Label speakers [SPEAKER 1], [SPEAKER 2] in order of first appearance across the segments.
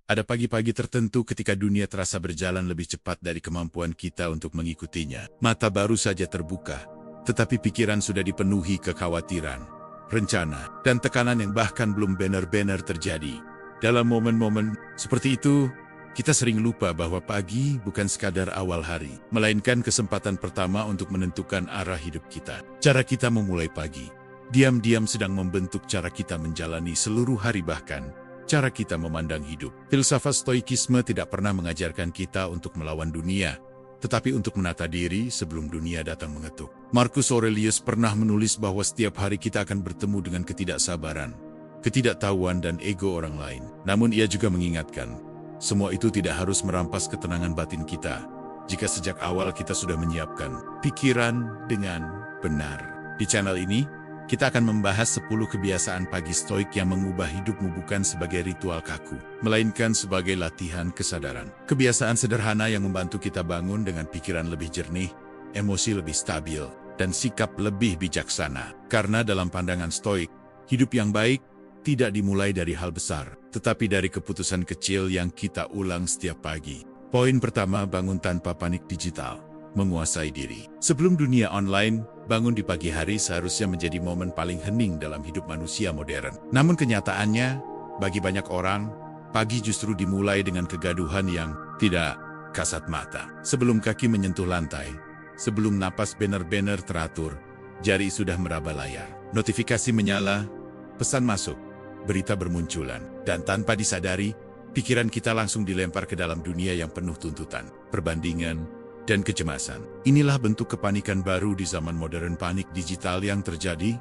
[SPEAKER 1] Ada pagi-pagi tertentu ketika dunia terasa berjalan lebih cepat dari kemampuan kita untuk mengikutinya. Mata baru saja terbuka, tetapi pikiran sudah dipenuhi kekhawatiran, rencana, dan tekanan yang bahkan belum benar-benar terjadi. Dalam momen-momen seperti itu, kita sering lupa bahwa pagi bukan sekadar awal hari, melainkan kesempatan pertama untuk menentukan arah hidup kita. Cara kita memulai pagi, diam-diam sedang membentuk cara kita menjalani seluruh hari, bahkan cara kita memandang hidup. Filsafat Stoikisme tidak pernah mengajarkan kita untuk melawan dunia, tetapi untuk menata diri sebelum dunia datang mengetuk. Marcus Aurelius pernah menulis bahwa setiap hari kita akan bertemu dengan ketidaksabaran, ketidaktahuan, dan ego orang lain. Namun ia juga mengingatkan, semua itu tidak harus merampas ketenangan batin kita, jika sejak awal kita sudah menyiapkan pikiran dengan benar. Di channel ini, kita akan membahas 10 kebiasaan pagi stoik yang mengubah hidupmu bukan sebagai ritual kaku, melainkan sebagai latihan kesadaran. Kebiasaan sederhana yang membantu kita bangun dengan pikiran lebih jernih, emosi lebih stabil, dan sikap lebih bijaksana. Karena dalam pandangan stoik, hidup yang baik tidak dimulai dari hal besar, tetapi dari keputusan kecil yang kita ulang setiap pagi. Poin pertama, bangun tanpa panik digital. Menguasai diri. Sebelum dunia online, bangun di pagi hari seharusnya menjadi momen paling hening dalam hidup manusia modern. Namun kenyataannya, bagi banyak orang, pagi justru dimulai dengan kegaduhan yang tidak kasat mata. Sebelum kaki menyentuh lantai, sebelum napas benar-benar teratur, jari sudah meraba layar. Notifikasi menyala, pesan masuk, berita bermunculan, dan tanpa disadari, pikiran kita langsung dilempar ke dalam dunia yang penuh tuntutan, perbandingan, dan kecemasan. Inilah bentuk kepanikan baru di zaman modern, panik digital yang terjadi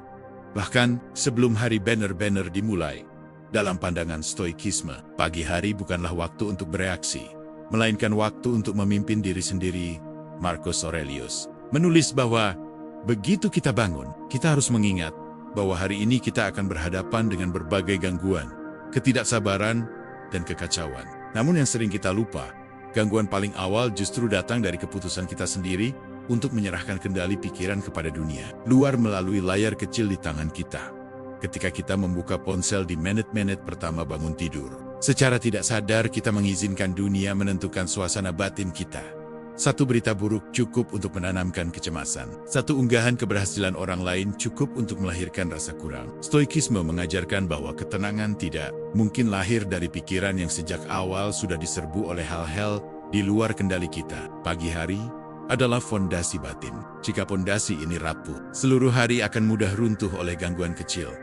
[SPEAKER 1] bahkan sebelum hari benar-benar dimulai. Dalam pandangan stoikisme, pagi hari bukanlah waktu untuk bereaksi, melainkan waktu untuk memimpin diri sendiri. Marcus Aurelius menulis bahwa begitu kita bangun, kita harus mengingat bahwa hari ini kita akan berhadapan dengan berbagai gangguan, ketidaksabaran, dan kekacauan. Namun yang sering kita lupa, gangguan paling awal justru datang dari keputusan kita sendiri untuk menyerahkan kendali pikiran kepada dunia luar melalui layar kecil di tangan kita. Ketika kita membuka ponsel di menit-menit pertama bangun tidur, secara tidak sadar kita mengizinkan dunia menentukan suasana batin kita. Satu berita buruk cukup untuk menanamkan kecemasan. Satu unggahan keberhasilan orang lain cukup untuk melahirkan rasa kurang. Stoikisme mengajarkan bahwa ketenangan tidak mungkin lahir dari pikiran yang sejak awal sudah diserbu oleh hal-hal di luar kendali kita. Pagi hari adalah fondasi batin. Jika fondasi ini rapuh, seluruh hari akan mudah runtuh oleh gangguan kecil.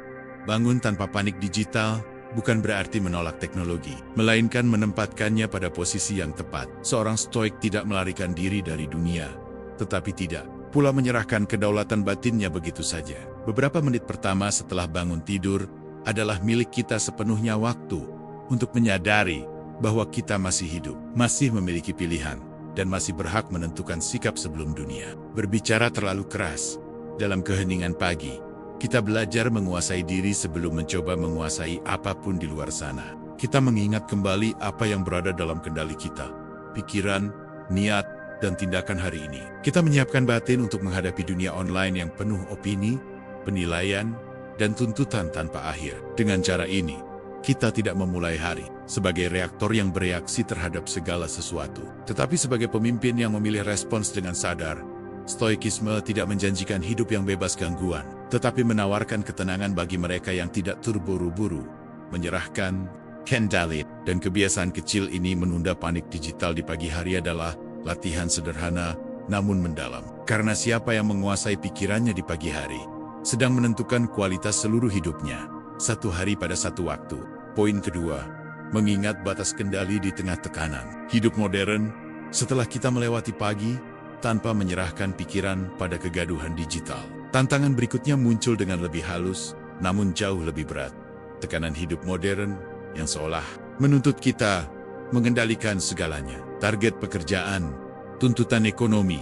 [SPEAKER 1] Bangun tanpa panik digital bukan berarti menolak teknologi, melainkan menempatkannya pada posisi yang tepat. Seorang stoik tidak melarikan diri dari dunia, tetapi tidak pula menyerahkan kedaulatan batinnya begitu saja. Beberapa menit pertama setelah bangun tidur adalah milik kita sepenuhnya, waktu untuk menyadari bahwa kita masih hidup, masih memiliki pilihan, dan masih berhak menentukan sikap sebelum dunia berbicara terlalu keras. Dalam keheningan pagi, kita belajar menguasai diri sebelum mencoba menguasai apapun di luar sana. Kita mengingat kembali apa yang berada dalam kendali kita, pikiran, niat, dan tindakan hari ini. Kita menyiapkan batin untuk menghadapi dunia online yang penuh opini, penilaian, dan tuntutan tanpa akhir. Dengan cara ini, kita tidak memulai hari sebagai reaktor yang bereaksi terhadap segala sesuatu, tetapi sebagai pemimpin yang memilih respons dengan sadar. Stoikisme tidak menjanjikan hidup yang bebas gangguan, tetapi menawarkan ketenangan bagi mereka yang tidak terburu-buru, menyerahkan kendali. Dan kebiasaan kecil ini menunda panik digital di pagi hari adalah latihan sederhana namun mendalam. Karena siapa yang menguasai pikirannya di pagi hari sedang menentukan kualitas seluruh hidupnya, satu hari pada satu waktu. Poin kedua, mengingat batas kendali di tengah tekanan. Hidup modern, setelah kita melewati pagi, tanpa menyerahkan pikiran pada kegaduhan digital. Tantangan berikutnya muncul dengan lebih halus, namun jauh lebih berat. Tekanan hidup modern yang seolah menuntut kita mengendalikan segalanya. Target pekerjaan, tuntutan ekonomi,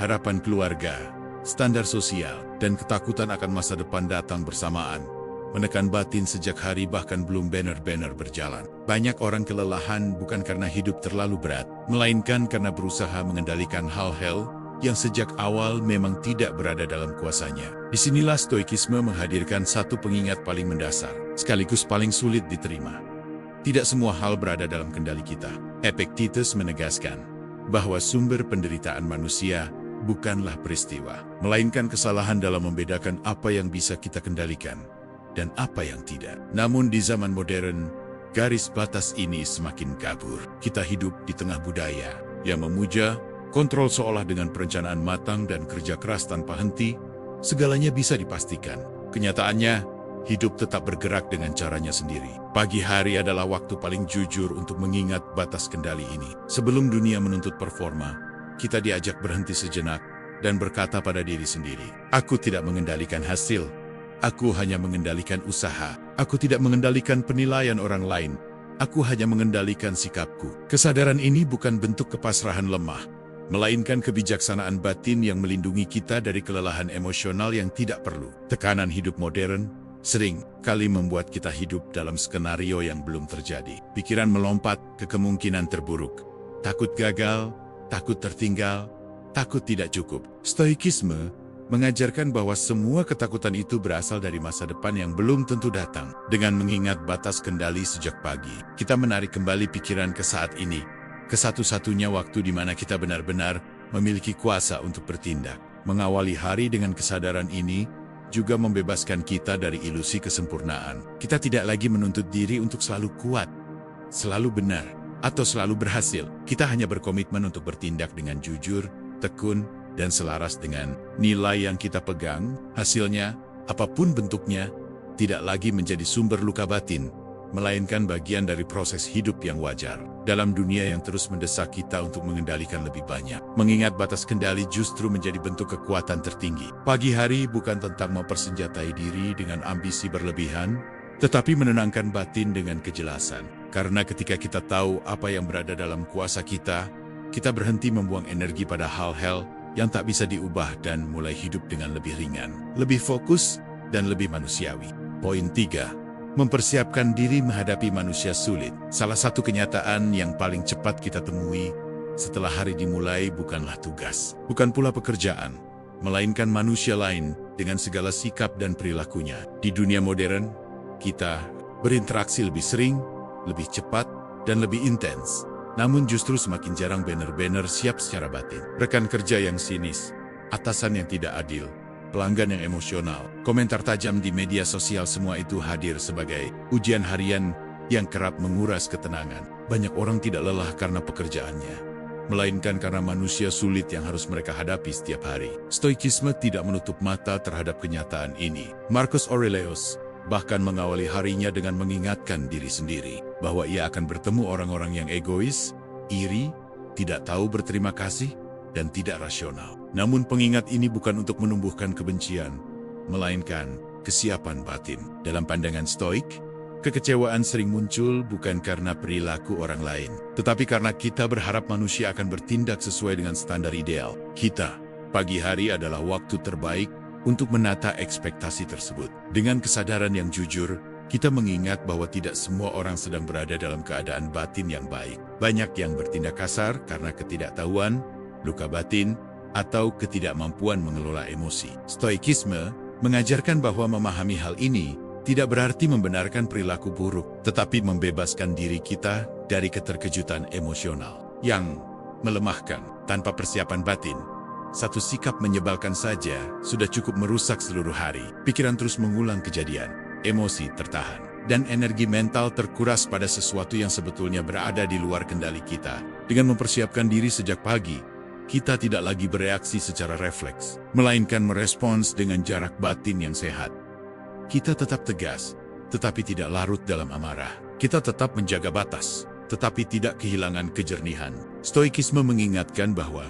[SPEAKER 1] harapan keluarga, standar sosial, dan ketakutan akan masa depan datang bersamaan, menekan batin sejak hari bahkan belum benar-benar berjalan. Banyak orang kelelahan bukan karena hidup terlalu berat, melainkan karena berusaha mengendalikan hal-hal yang sejak awal memang tidak berada dalam kuasanya. Disinilah stoikisme menghadirkan satu pengingat paling mendasar, sekaligus paling sulit diterima. Tidak semua hal berada dalam kendali kita. Epictetus menegaskan bahwa sumber penderitaan manusia bukanlah peristiwa, melainkan kesalahan dalam membedakan apa yang bisa kita kendalikan dan apa yang tidak. Namun di zaman modern, garis batas ini semakin kabur. Kita hidup di tengah budaya yang memuja kontrol, seolah dengan perencanaan matang dan kerja keras tanpa henti, segalanya bisa dipastikan. Kenyataannya, hidup tetap bergerak dengan caranya sendiri. Pagi hari adalah waktu paling jujur untuk mengingat batas kendali ini. Sebelum dunia menuntut performa, kita diajak berhenti sejenak dan berkata pada diri sendiri, "Aku tidak mengendalikan hasil. Aku hanya mengendalikan usaha. Aku tidak mengendalikan penilaian orang lain. Aku hanya mengendalikan sikapku." Kesadaran ini bukan bentuk kepasrahan lemah, melainkan kebijaksanaan batin yang melindungi kita dari kelelahan emosional yang tidak perlu. Tekanan hidup modern sering kali membuat kita hidup dalam skenario yang belum terjadi. Pikiran melompat ke kemungkinan terburuk. Takut gagal, takut tertinggal, takut tidak cukup. Stoikisme mengajarkan bahwa semua ketakutan itu berasal dari masa depan yang belum tentu datang. Dengan mengingat batas kendali sejak pagi, kita menarik kembali pikiran ke saat ini, ke satu-satunya waktu di mana kita benar-benar memiliki kuasa untuk bertindak. Mengawali hari dengan kesadaran ini juga membebaskan kita dari ilusi kesempurnaan. Kita tidak lagi menuntut diri untuk selalu kuat, selalu benar, atau selalu berhasil. Kita hanya berkomitmen untuk bertindak dengan jujur, tekun, dan selaras dengan nilai yang kita pegang. Hasilnya, apapun bentuknya, tidak lagi menjadi sumber luka batin, melainkan bagian dari proses hidup yang wajar. Dalam dunia yang terus mendesak kita untuk mengendalikan lebih banyak, mengingat batas kendali justru menjadi bentuk kekuatan tertinggi. Pagi hari bukan tentang mempersenjatai diri dengan ambisi berlebihan, tetapi menenangkan batin dengan kejelasan. Karena ketika kita tahu apa yang berada dalam kuasa kita berhenti membuang energi pada hal-hal yang tak bisa diubah dan mulai hidup dengan lebih ringan, lebih fokus, dan lebih manusiawi. Poin 3. Mempersiapkan diri menghadapi manusia sulit. Salah satu kenyataan yang paling cepat kita temui setelah hari dimulai bukanlah tugas, bukan pula pekerjaan, melainkan manusia lain dengan segala sikap dan perilakunya. Di dunia modern, kita berinteraksi lebih sering, lebih cepat, dan lebih intens. Namun justru semakin jarang banner-banner siap secara batin. Rekan kerja yang sinis, atasan yang tidak adil, pelanggan yang emosional, komentar tajam di media sosial, semua itu hadir sebagai ujian harian yang kerap menguras ketenangan. Banyak orang tidak lelah karena pekerjaannya, melainkan karena manusia sulit yang harus mereka hadapi setiap hari. Stoikisme tidak menutup mata terhadap kenyataan ini. Marcus Aurelius bahkan mengawali harinya dengan mengingatkan diri sendiri bahwa ia akan bertemu orang-orang yang egois, iri, tidak tahu berterima kasih, dan tidak rasional. Namun pengingat ini bukan untuk menumbuhkan kebencian, melainkan kesiapan batin. Dalam pandangan Stoik, kekecewaan sering muncul bukan karena perilaku orang lain, tetapi karena kita berharap manusia akan bertindak sesuai dengan standar ideal kita. Pagi hari adalah waktu terbaik untuk menata ekspektasi tersebut. Dengan kesadaran yang jujur, kita mengingat bahwa tidak semua orang sedang berada dalam keadaan batin yang baik. Banyak yang bertindak kasar karena ketidaktahuan, luka batin, atau ketidakmampuan mengelola emosi. Stoikisme mengajarkan bahwa memahami hal ini tidak berarti membenarkan perilaku buruk, tetapi membebaskan diri kita dari keterkejutan emosional yang melemahkan. Tanpa persiapan batin, satu sikap menyebalkan saja sudah cukup merusak seluruh hari. Pikiran terus mengulang kejadian, emosi tertahan, dan energi mental terkuras pada sesuatu yang sebetulnya berada di luar kendali kita. Dengan mempersiapkan diri sejak pagi, kita tidak lagi bereaksi secara refleks, melainkan merespons dengan jarak batin yang sehat. Kita tetap tegas, tetapi tidak larut dalam amarah. Kita tetap menjaga batas, tetapi tidak kehilangan kejernihan. Stoikisme mengingatkan bahwa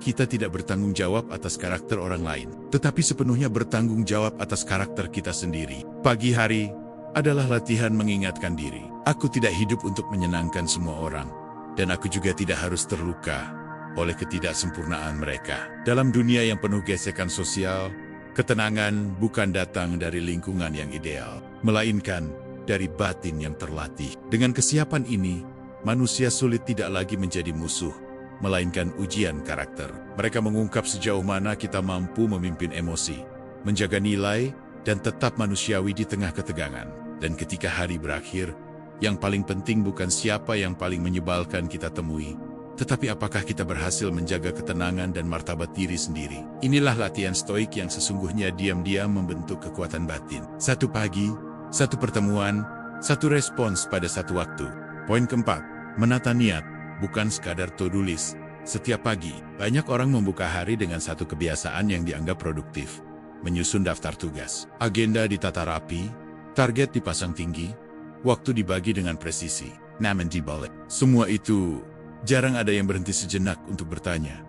[SPEAKER 1] kita tidak bertanggung jawab atas karakter orang lain, tetapi sepenuhnya bertanggung jawab atas karakter kita sendiri. Pagi hari adalah latihan mengingatkan diri. Aku tidak hidup untuk menyenangkan semua orang, dan aku juga tidak harus terluka oleh ketidaksempurnaan mereka. Dalam dunia yang penuh gesekan sosial, ketenangan bukan datang dari lingkungan yang ideal, melainkan dari batin yang terlatih. Dengan kesiapan ini, manusia sulit tidak lagi menjadi musuh, melainkan ujian karakter. Mereka mengungkap sejauh mana kita mampu memimpin emosi, menjaga nilai, dan tetap manusiawi di tengah ketegangan. Dan ketika hari berakhir, Yang paling penting bukan siapa yang paling menyebalkan kita temui, tetapi apakah kita berhasil menjaga ketenangan dan martabat diri sendiri. Inilah latihan stoik yang sesungguhnya diam-diam membentuk kekuatan batin. Satu pagi, satu pertemuan, satu respons pada satu waktu. Poin keempat, menata niat, bukan sekadar to-do list. Setiap pagi, banyak orang membuka hari dengan satu kebiasaan yang dianggap produktif. Menyusun daftar tugas, agenda ditata rapi, target dipasang tinggi, waktu dibagi dengan presisi. Namun dibalik semua itu, jarang ada yang berhenti sejenak untuk bertanya.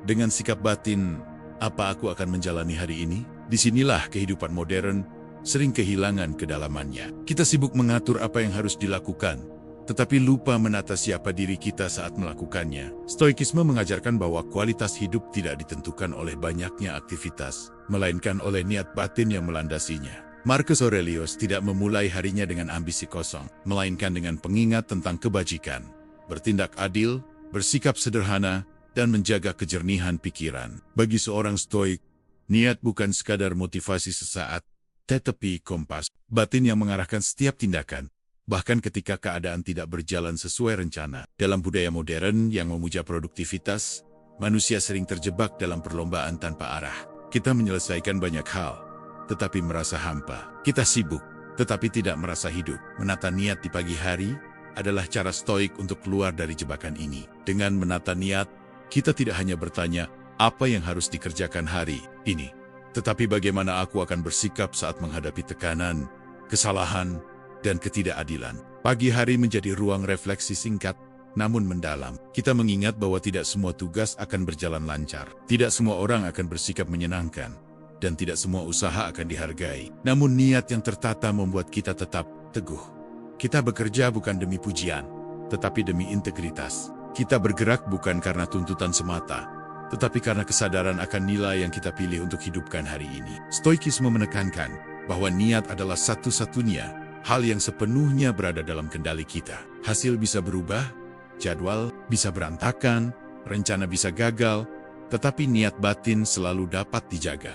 [SPEAKER 1] Dengan sikap batin, apa aku akan menjalani hari ini? Disinilah kehidupan modern sering kehilangan kedalamannya. Kita sibuk mengatur apa yang harus dilakukan, tetapi lupa menata siapa diri kita saat melakukannya. Stoikisme mengajarkan bahwa kualitas hidup tidak ditentukan oleh banyaknya aktivitas, melainkan oleh niat batin yang melandasinya. Marcus Aurelius tidak memulai harinya dengan ambisi kosong, melainkan dengan pengingat tentang kebajikan, bertindak adil, bersikap sederhana, dan menjaga kejernihan pikiran. Bagi seorang stoik, niat bukan sekadar motivasi sesaat, tetapi kompas batin yang mengarahkan setiap tindakan, bahkan ketika keadaan tidak berjalan sesuai rencana. Dalam budaya modern yang memuja produktivitas, manusia sering terjebak dalam perlombaan tanpa arah. Kita menyelesaikan banyak hal, tetapi merasa hampa. Kita sibuk, tetapi tidak merasa hidup. Menata niat di pagi hari adalah cara stoik untuk keluar dari jebakan ini. Dengan menata niat, kita tidak hanya bertanya apa yang harus dikerjakan hari ini, tetapi bagaimana aku akan bersikap saat menghadapi tekanan, kesalahan, dan ketidakadilan. Pagi hari menjadi ruang refleksi singkat, namun mendalam. Kita mengingat bahwa tidak semua tugas akan berjalan lancar. Tidak semua orang akan bersikap menyenangkan. Dan tidak semua usaha akan dihargai. Namun niat yang tertata membuat kita tetap teguh. Kita bekerja bukan demi pujian, tetapi demi integritas. Kita bergerak bukan karena tuntutan semata, tetapi karena kesadaran akan nilai yang kita pilih untuk hidupkan hari ini. Stoikisme menekankan bahwa niat adalah satu-satunya hal yang sepenuhnya berada dalam kendali kita. Hasil bisa berubah, jadwal bisa berantakan, rencana bisa gagal, tetapi niat batin selalu dapat dijaga.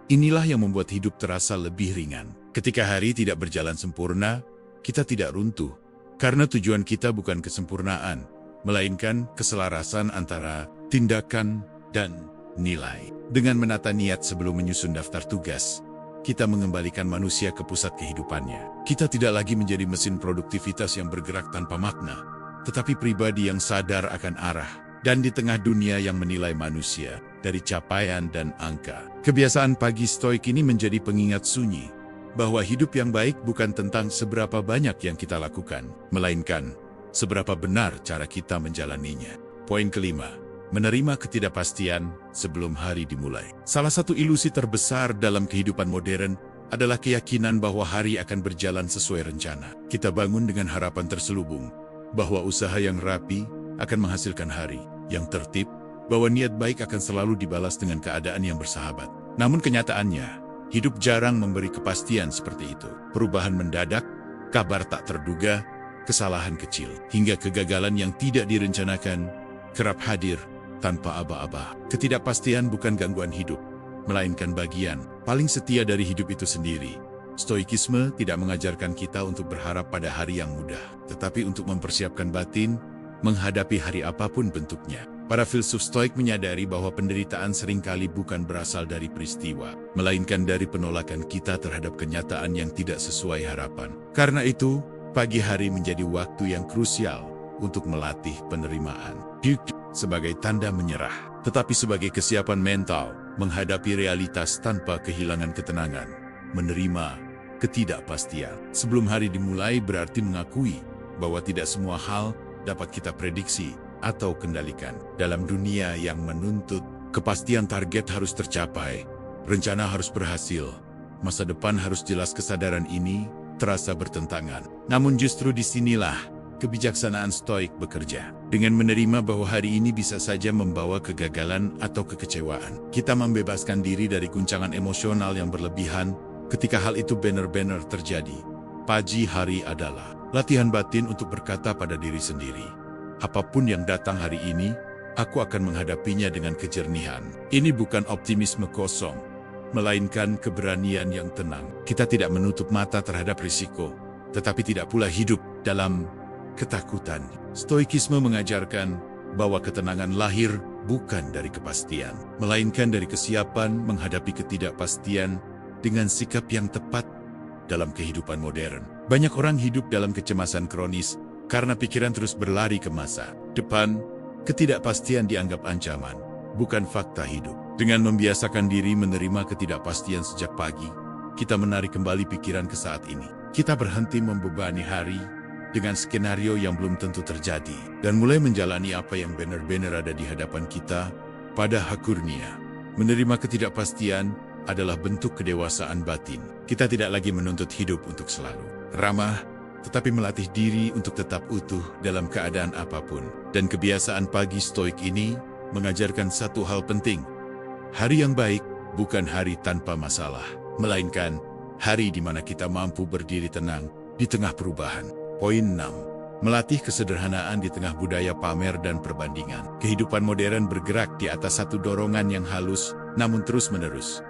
[SPEAKER 1] Inilah yang membuat hidup terasa lebih ringan. Ketika hari tidak berjalan sempurna, kita tidak runtuh, karena tujuan kita bukan kesempurnaan, melainkan keselarasan antara tindakan dan nilai. Dengan menata niat sebelum menyusun daftar tugas, kita mengembalikan manusia ke pusat kehidupannya. Kita tidak lagi menjadi mesin produktivitas yang bergerak tanpa makna, tetapi pribadi yang sadar akan arah. Dan di tengah dunia yang menilai manusia dari capaian dan angka, kebiasaan pagi stoik ini menjadi pengingat sunyi bahwa hidup yang baik bukan tentang seberapa banyak yang kita lakukan, melainkan seberapa benar cara kita menjalaninya. Poin kelima, menerima ketidakpastian sebelum hari dimulai. Salah satu ilusi terbesar dalam kehidupan modern adalah keyakinan bahwa hari akan berjalan sesuai rencana. Kita bangun dengan harapan terselubung bahwa usaha yang rapi akan menghasilkan hari yang tertib, bahwa niat baik akan selalu dibalas dengan keadaan yang bersahabat. Namun kenyataannya, hidup jarang memberi kepastian seperti itu. Perubahan mendadak, kabar tak terduga, kesalahan kecil, hingga kegagalan yang tidak direncanakan kerap hadir tanpa aba-aba. Ketidakpastian bukan gangguan hidup, melainkan bagian paling setia dari hidup itu sendiri. Stoikisme tidak mengajarkan kita untuk berharap pada hari yang mudah, tetapi untuk mempersiapkan batin menghadapi hari apapun bentuknya. Para filsuf stoik menyadari bahwa penderitaan seringkali bukan berasal dari peristiwa, melainkan dari penolakan kita terhadap kenyataan yang tidak sesuai harapan. Karena itu, pagi hari menjadi waktu yang krusial untuk melatih penerimaan. Sebagai tanda menyerah, tetapi sebagai kesiapan mental menghadapi realitas tanpa kehilangan ketenangan. Menerima ketidakpastian sebelum hari dimulai berarti mengakui bahwa tidak semua hal dapat kita prediksi atau kendalikan. Dalam dunia yang menuntut kepastian target harus tercapai, rencana harus berhasil, masa depan harus jelas, kesadaran ini terasa bertentangan. Namun justru disinilah kebijaksanaan stoik bekerja. Dengan menerima bahwa hari ini bisa saja membawa kegagalan atau kekecewaan, kita membebaskan diri dari guncangan emosional yang berlebihan ketika hal itu benar-benar terjadi. Pagi hari adalah latihan batin untuk berkata pada diri sendiri, apapun yang datang hari ini, aku akan menghadapinya dengan kejernihan. Ini bukan optimisme kosong, melainkan keberanian yang tenang. Kita tidak menutup mata terhadap risiko, tetapi tidak pula hidup dalam ketakutan. Stoikisme mengajarkan bahwa ketenangan lahir bukan dari kepastian, melainkan dari kesiapan menghadapi ketidakpastian dengan sikap yang tepat dalam kehidupan modern. Banyak orang hidup dalam kecemasan kronis karena pikiran terus berlari ke masa depan. Ketidakpastian dianggap ancaman, bukan fakta hidup. Dengan membiasakan diri menerima ketidakpastian sejak pagi, kita menarik kembali pikiran ke saat ini. Kita berhenti membebani hari dengan skenario yang belum tentu terjadi, dan mulai menjalani apa yang benar-benar ada di hadapan kita pada hak kurnia. Menerima ketidakpastian adalah bentuk kedewasaan batin. Kita tidak lagi menuntut hidup untuk selalu ramah, tetapi melatih diri untuk tetap utuh dalam keadaan apapun. Dan kebiasaan pagi stoik ini mengajarkan satu hal penting. Hari yang baik bukan hari tanpa masalah, melainkan hari di mana kita mampu berdiri tenang di tengah perubahan. Poin 6. Melatih kesederhanaan di tengah budaya pamer dan perbandingan. Kehidupan modern bergerak di atas satu dorongan yang halus, namun terus-menerus.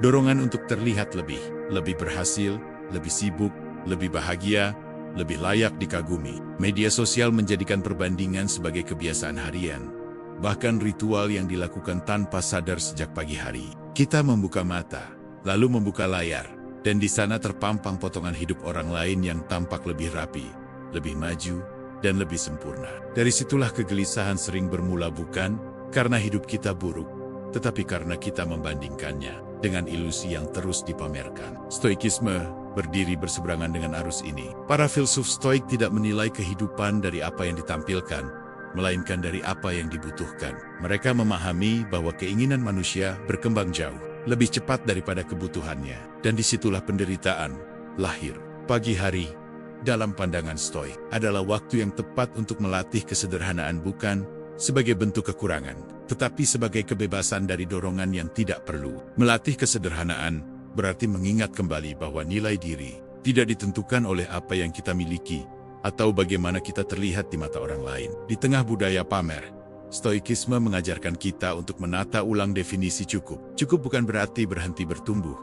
[SPEAKER 1] Dorongan untuk terlihat lebih berhasil, lebih sibuk, lebih bahagia, lebih layak dikagumi. Media sosial menjadikan perbandingan sebagai kebiasaan harian, bahkan ritual yang dilakukan tanpa sadar sejak pagi hari. Kita membuka mata, lalu membuka layar, dan di sana terpampang potongan hidup orang lain yang tampak lebih rapi, lebih maju, dan lebih sempurna. Dari situlah kegelisahan sering bermula, bukan karena hidup kita buruk, tetapi karena kita membandingkannya dengan ilusi yang terus dipamerkan. Stoikisme berdiri berseberangan dengan arus ini. Para filsuf stoik tidak menilai kehidupan dari apa yang ditampilkan, melainkan dari apa yang dibutuhkan. Mereka memahami bahwa keinginan manusia berkembang jauh lebih cepat daripada kebutuhannya, dan disitulah penderitaan lahir. Pagi hari, dalam pandangan stoik, adalah waktu yang tepat untuk melatih kesederhanaan, bukan sebagai bentuk kekurangan, tetapi sebagai kebebasan dari dorongan yang tidak perlu. Melatih kesederhanaan berarti mengingat kembali bahwa nilai diri tidak ditentukan oleh apa yang kita miliki atau bagaimana kita terlihat di mata orang lain. Di tengah budaya pamer, stoikisme mengajarkan kita untuk menata ulang definisi cukup. Cukup bukan berarti berhenti bertumbuh,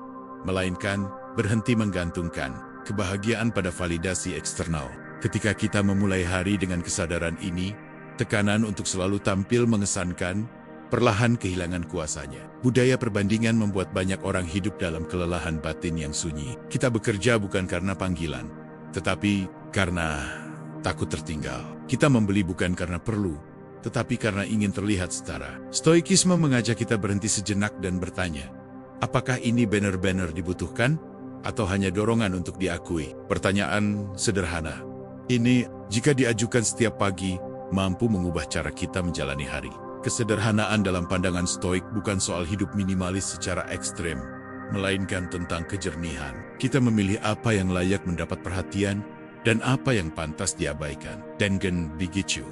[SPEAKER 1] melainkan berhenti menggantungkan kebahagiaan pada validasi eksternal. Ketika kita memulai hari dengan kesadaran ini, tekanan untuk selalu tampil mengesankan perlahan kehilangan kuasanya. Budaya perbandingan membuat banyak orang hidup dalam kelelahan batin yang sunyi. Kita bekerja bukan karena panggilan, tetapi karena takut tertinggal. Kita membeli bukan karena perlu, tetapi karena ingin terlihat setara. Stoikisme mengajak kita berhenti sejenak dan bertanya, apakah ini benar-benar dibutuhkan, atau hanya dorongan untuk diakui? Pertanyaan sederhana ini, jika diajukan setiap pagi, mampu mengubah cara kita menjalani hari. Kesederhanaan dalam pandangan stoik bukan soal hidup minimalis secara ekstrem, melainkan tentang kejernihan. Kita memilih apa yang layak mendapat perhatian dan apa yang pantas diabaikan. Dengan begitu,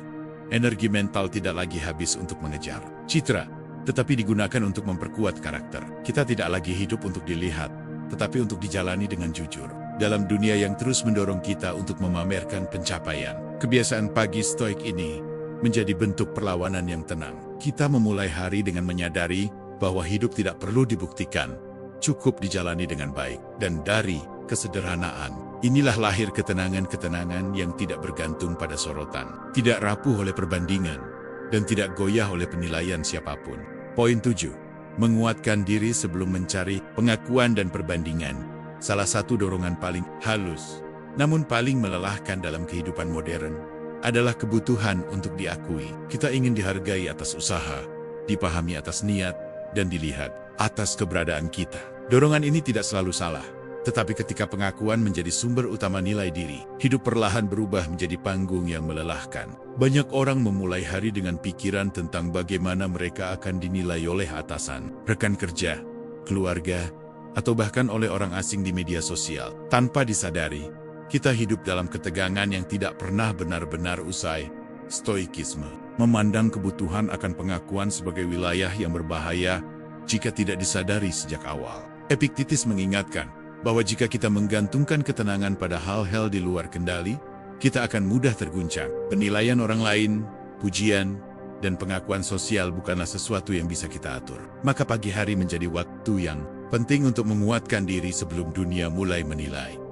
[SPEAKER 1] energi mental tidak lagi habis untuk mengejar citra, tetapi digunakan untuk memperkuat karakter. Kita tidak lagi hidup untuk dilihat, tetapi untuk dijalani dengan jujur. Dalam dunia yang terus mendorong kita untuk memamerkan pencapaian, kebiasaan pagi stoik ini menjadi bentuk perlawanan yang tenang. Kita memulai hari dengan menyadari bahwa hidup tidak perlu dibuktikan, cukup dijalani dengan baik. Dan dari kesederhanaan, inilah lahir ketenangan-ketenangan yang tidak bergantung pada sorotan, tidak rapuh oleh perbandingan, dan tidak goyah oleh penilaian siapapun. Poin 7. Menguatkan diri sebelum mencari pengakuan dan perbandingan. Salah satu dorongan paling halus, namun paling melelahkan dalam kehidupan modern, adalah kebutuhan untuk diakui. Kita ingin dihargai atas usaha, dipahami atas niat, dan dilihat atas keberadaan kita. Dorongan ini tidak selalu salah, tetapi ketika pengakuan menjadi sumber utama nilai diri, hidup perlahan berubah menjadi panggung yang melelahkan. Banyak orang memulai hari dengan pikiran tentang bagaimana mereka akan dinilai oleh atasan, rekan kerja, keluarga, atau bahkan oleh orang asing di media sosial. Tanpa disadari, kita hidup dalam ketegangan yang tidak pernah benar-benar usai. Stoikisme memandang kebutuhan akan pengakuan sebagai wilayah yang berbahaya jika tidak disadari sejak awal. Epiktetus mengingatkan bahwa jika kita menggantungkan ketenangan pada hal-hal di luar kendali, kita akan mudah terguncang. Penilaian orang lain, pujian, dan pengakuan sosial bukanlah sesuatu yang bisa kita atur. Maka pagi hari menjadi waktu yang penting untuk menguatkan diri sebelum dunia mulai menilai.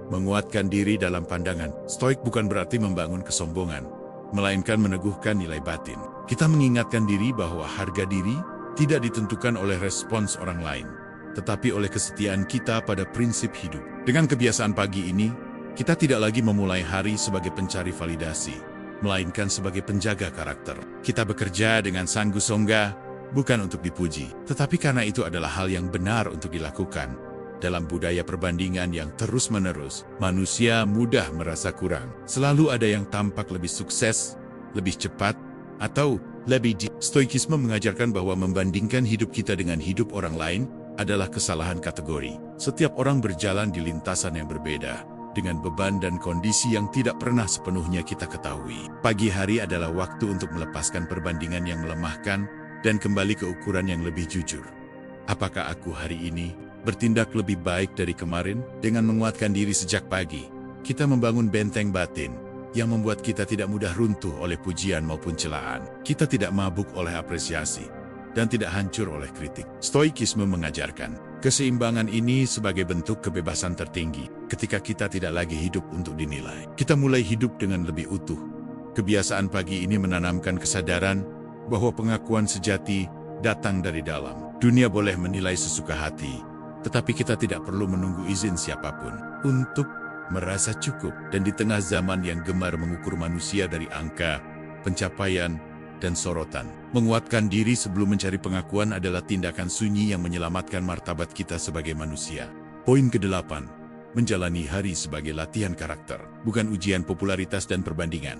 [SPEAKER 1] Menguatkan diri dalam pandangan Stoik bukan berarti membangun kesombongan, melainkan meneguhkan nilai batin. Kita mengingatkan diri bahwa harga diri tidak ditentukan oleh respons orang lain, tetapi oleh kesetiaan kita pada prinsip hidup. Dengan kebiasaan pagi ini, kita tidak lagi memulai hari sebagai pencari validasi, melainkan sebagai penjaga karakter. Kita bekerja dengan sanggup-songga, bukan untuk dipuji, tetapi karena itu adalah hal yang benar untuk dilakukan. Dalam budaya perbandingan yang terus-menerus, manusia mudah merasa kurang. Selalu ada yang tampak lebih sukses, lebih cepat, atau lebih di. Stoikisme mengajarkan bahwa membandingkan hidup kita dengan hidup orang lain adalah kesalahan kategori. Setiap orang berjalan di lintasan yang berbeda, dengan beban dan kondisi yang tidak pernah sepenuhnya kita ketahui. Pagi hari adalah waktu untuk melepaskan perbandingan yang melemahkan dan kembali ke ukuran yang lebih jujur. Apakah aku hari ini bertindak lebih baik dari kemarin? Dengan menguatkan diri sejak pagi, kita membangun benteng batin yang membuat kita tidak mudah runtuh oleh pujian maupun celaan. Kita tidak mabuk oleh apresiasi dan tidak hancur oleh kritik. Stoikisme mengajarkan keseimbangan ini sebagai bentuk kebebasan tertinggi. Ketika kita tidak lagi hidup untuk dinilai, kita mulai hidup dengan lebih utuh. Kebiasaan pagi ini menanamkan kesadaran bahwa pengakuan sejati datang dari dalam. Dunia boleh menilai sesuka hati, tetapi kita tidak perlu menunggu izin siapapun untuk merasa cukup. Dan di tengah zaman yang gemar mengukur manusia dari angka, pencapaian, dan sorotan, menguatkan diri sebelum mencari pengakuan adalah tindakan sunyi yang menyelamatkan martabat kita sebagai manusia. Poin ke-8, menjalani hari sebagai latihan karakter, bukan ujian popularitas dan perbandingan.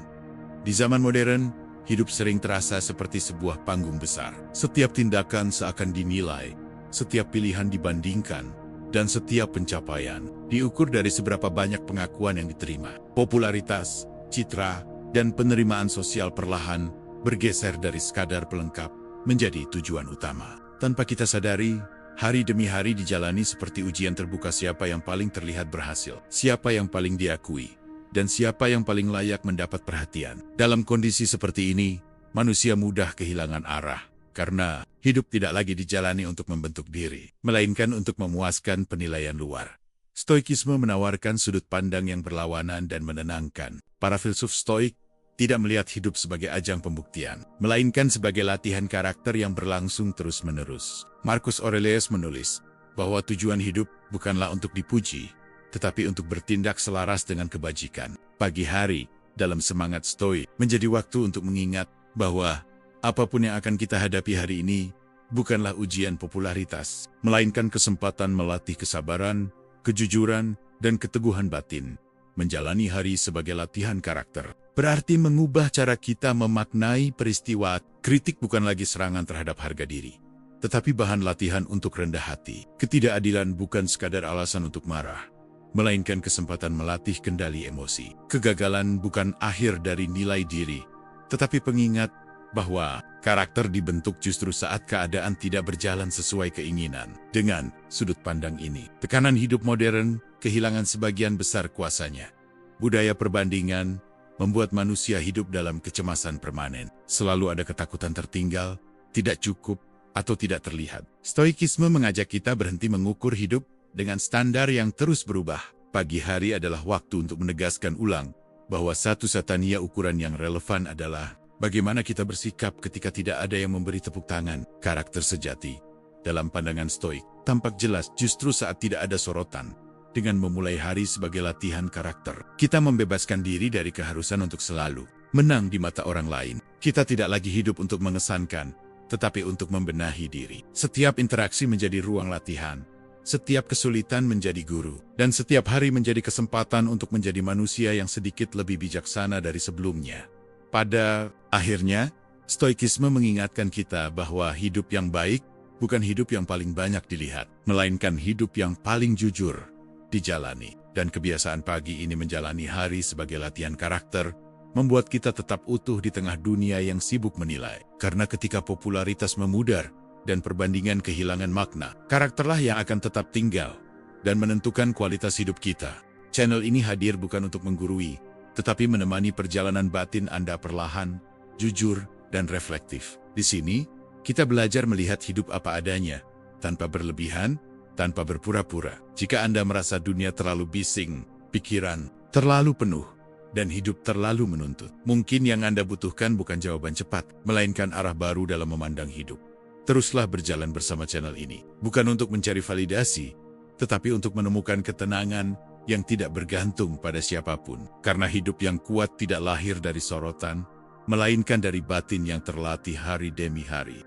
[SPEAKER 1] Di zaman modern, hidup sering terasa seperti sebuah panggung besar. Setiap tindakan seakan dinilai, setiap pilihan dibandingkan, dan setiap pencapaian diukur dari seberapa banyak pengakuan yang diterima. Popularitas, citra, dan penerimaan sosial perlahan bergeser dari sekadar pelengkap menjadi tujuan utama. Tanpa kita sadari, hari demi hari dijalani seperti ujian terbuka siapa yang paling terlihat berhasil, siapa yang paling diakui, dan siapa yang paling layak mendapat perhatian. Dalam kondisi seperti ini, manusia mudah kehilangan arah, karena hidup tidak lagi dijalani untuk membentuk diri, melainkan untuk memuaskan penilaian luar. Stoikisme menawarkan sudut pandang yang berlawanan dan menenangkan. Para filsuf Stoik tidak melihat hidup sebagai ajang pembuktian, melainkan sebagai latihan karakter yang berlangsung terus-menerus. Marcus Aurelius menulis bahwa tujuan hidup bukanlah untuk dipuji, tetapi untuk bertindak selaras dengan kebajikan. Pagi hari, dalam semangat Stoik, menjadi waktu untuk mengingat bahwa apapun yang akan kita hadapi hari ini bukanlah ujian popularitas, melainkan kesempatan melatih kesabaran, kejujuran, dan keteguhan batin. Menjalani hari sebagai latihan karakter berarti mengubah cara kita memaknai peristiwa. Kritik bukan lagi serangan terhadap harga diri, tetapi bahan latihan untuk rendah hati. Ketidakadilan bukan sekadar alasan untuk marah, melainkan kesempatan melatih kendali emosi. Kegagalan bukan akhir dari nilai diri, tetapi pengingat bahwa karakter dibentuk justru saat keadaan tidak berjalan sesuai keinginan. Dengan sudut pandang ini, tekanan hidup modern kehilangan sebagian besar kuasanya. Budaya perbandingan membuat manusia hidup dalam kecemasan permanen. Selalu ada ketakutan tertinggal, tidak cukup, atau tidak terlihat. Stoikisme mengajak kita berhenti mengukur hidup dengan standar yang terus berubah. Pagi hari adalah waktu untuk menegaskan ulang bahwa satu-satunya ukuran yang relevan adalah bagaimana kita bersikap ketika tidak ada yang memberi tepuk tangan. Karakter sejati dalam pandangan Stoik tampak jelas justru saat tidak ada sorotan. Dengan memulai hari sebagai latihan karakter, kita membebaskan diri dari keharusan untuk selalu menang di mata orang lain. Kita tidak lagi hidup untuk mengesankan, tetapi untuk membenahi diri. Setiap interaksi menjadi ruang latihan, setiap kesulitan menjadi guru, dan setiap hari menjadi kesempatan untuk menjadi manusia yang sedikit lebih bijaksana dari sebelumnya. Pada akhirnya, Stoikisme mengingatkan kita bahwa hidup yang baik bukan hidup yang paling banyak dilihat, melainkan hidup yang paling jujur dijalani. Dan kebiasaan pagi ini menjalani hari sebagai latihan karakter membuat kita tetap utuh di tengah dunia yang sibuk menilai. Karena ketika popularitas memudar dan perbandingan kehilangan makna, karakterlah yang akan tetap tinggal dan menentukan kualitas hidup kita. Channel ini hadir bukan untuk menggurui, tetapi menemani perjalanan batin Anda perlahan, jujur, dan reflektif. Di sini, kita belajar melihat hidup apa adanya, tanpa berlebihan, tanpa berpura-pura. Jika Anda merasa dunia terlalu bising, pikiran terlalu penuh, dan hidup terlalu menuntut. Mungkin yang Anda butuhkan bukan jawaban cepat, melainkan arah baru dalam memandang hidup. Teruslah berjalan bersama channel ini, bukan untuk mencari validasi, tetapi untuk menemukan ketenangan yang tidak bergantung pada siapapun. Karena hidup yang kuat tidak lahir dari sorotan, melainkan dari batin yang terlatih hari demi hari.